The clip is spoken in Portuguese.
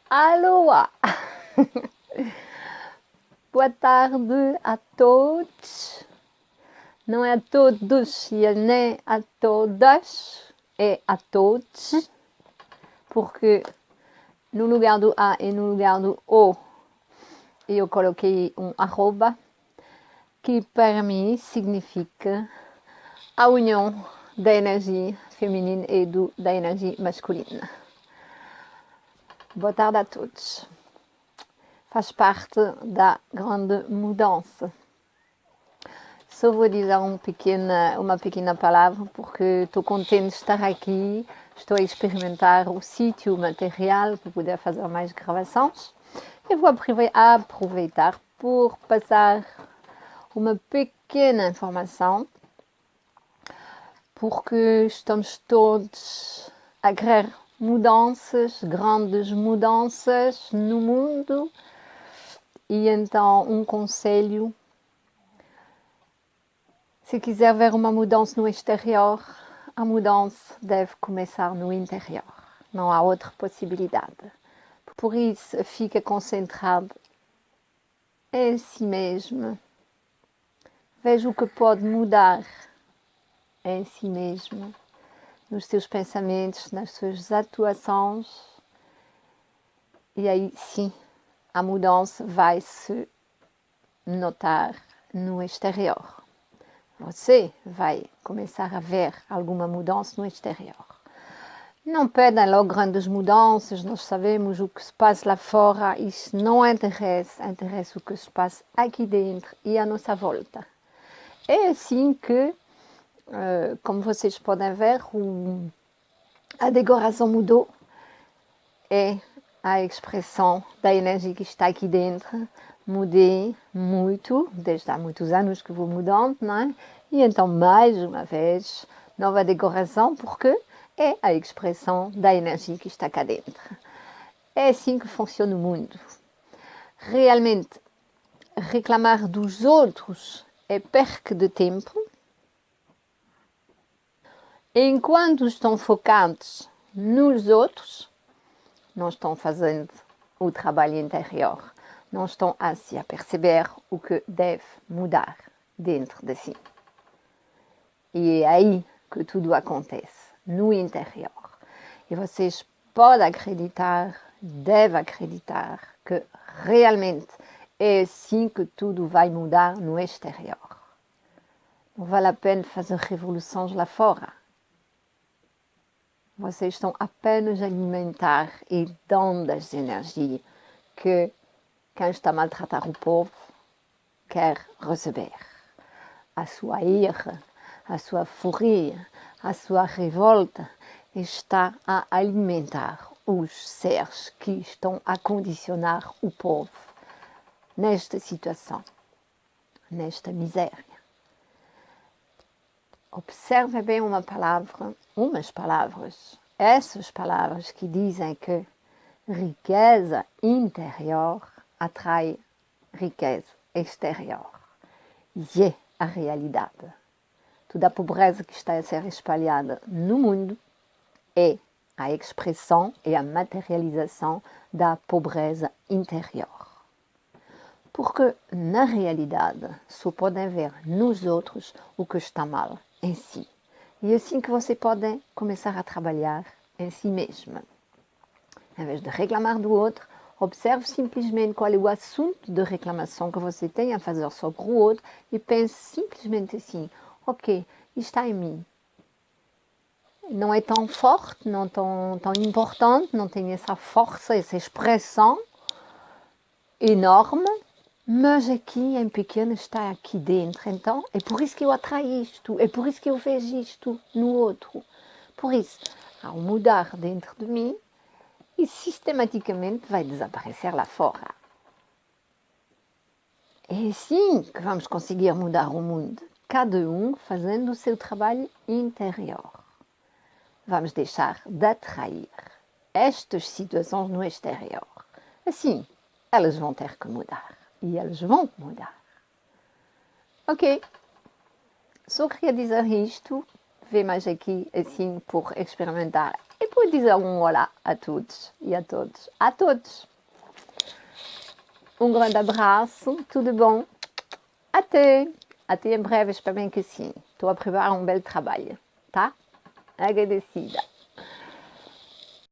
Aloha! Boa tarde a todos. Não é a todos e nem a todas, é a todos, porque no lugar do A e no lugar do O eu coloquei arroba, que para mim significa a união da energia feminina e da energia masculina. Boa tarde a todos. Faz parte da grande mudança. Só vou dizer uma pequena palavra, porque estou contente de estar aqui. Estou a experimentar o sítio, o material, para poder fazer mais gravações. Eu vou aproveitar por passar uma pequena informação, porque estamos todos a querer mudanças, grandes mudanças no mundo. E então, um conselho: se quiser ver uma mudança no exterior, a mudança deve começar no interior. Não há outra possibilidade. Por isso, fica concentrado em si mesmo. Veja o que pode mudar em si mesmo, nos seus pensamentos, nas suas atuações. E aí, sim, a mudança vai se notar no exterior. Você vai começar a ver alguma mudança no exterior. Não pedem logo grandes mudanças, nós sabemos o que se passa lá fora, isso não interessa, interessa o que se passa aqui dentro e à nossa volta. É assim que, como vocês podem ver, a decoração mudou, é a expressão da energia que está aqui dentro. Mudei muito, desde há muitos anos que vou mudando, não é? E então, mais uma vez, nova decoração, porque é a expressão da energia que está cá dentro. É assim que funciona o mundo. Realmente, reclamar dos outros é perca de tempo. Enquanto estão focados nos outros, não estão fazendo o trabalho interior. Não estão assim a perceber o que deve mudar dentro de si. E é aí que tudo acontece, no interior. E vocês podem acreditar, devem acreditar que realmente é assim que tudo vai mudar no exterior. Não vale a pena fazer revoluções lá fora. Vocês estão apenas a alimentar e dando as energias que quem está a maltratar o povo quer receber. A sua ira, a sua fúria, a sua revolta está a alimentar os seres que estão a condicionar o povo nesta situação, nesta miséria. Observe bem umas palavras, essas palavras que dizem que riqueza interior atrai riqueza exterior. E é a realidade. Toda a pobreza que está a ser espalhada no mundo é a expressão e a materialização da pobreza interior. Porque, na realidade, só podem ver nos outros o que está mal em si. E é assim que você pode começar a trabalhar em si mesmo. Em vez de reclamar do outro, observe simplesmente qual é o assunto de reclamação que você tem a fazer sobre o outro e pense simplesmente assim: ok, está em mim. Não é tão forte, não tão importante, não tem essa força, essa expressão enorme, mas aqui em pequeno está aqui dentro. Então é por isso que eu atraio isto, é por isso que eu vejo isto no outro. Por isso, ao mudar dentro de mim, e sistematicamente vai desaparecer lá fora. É assim que vamos conseguir mudar o mundo, cada um fazendo o seu trabalho interior. Vamos deixar de atrair estas situações no exterior. Assim, elas vão ter que mudar. E elas vão mudar. Ok. Só queria dizer isto. Vê mais aqui, assim, por experimentar E poi disons voilà a todos e a todos. A todos. Um grande abraço, tudo bom? Até! Até em breve, espero bem que sim. Estou a preparar um belo trabalho, tá? Agradecida.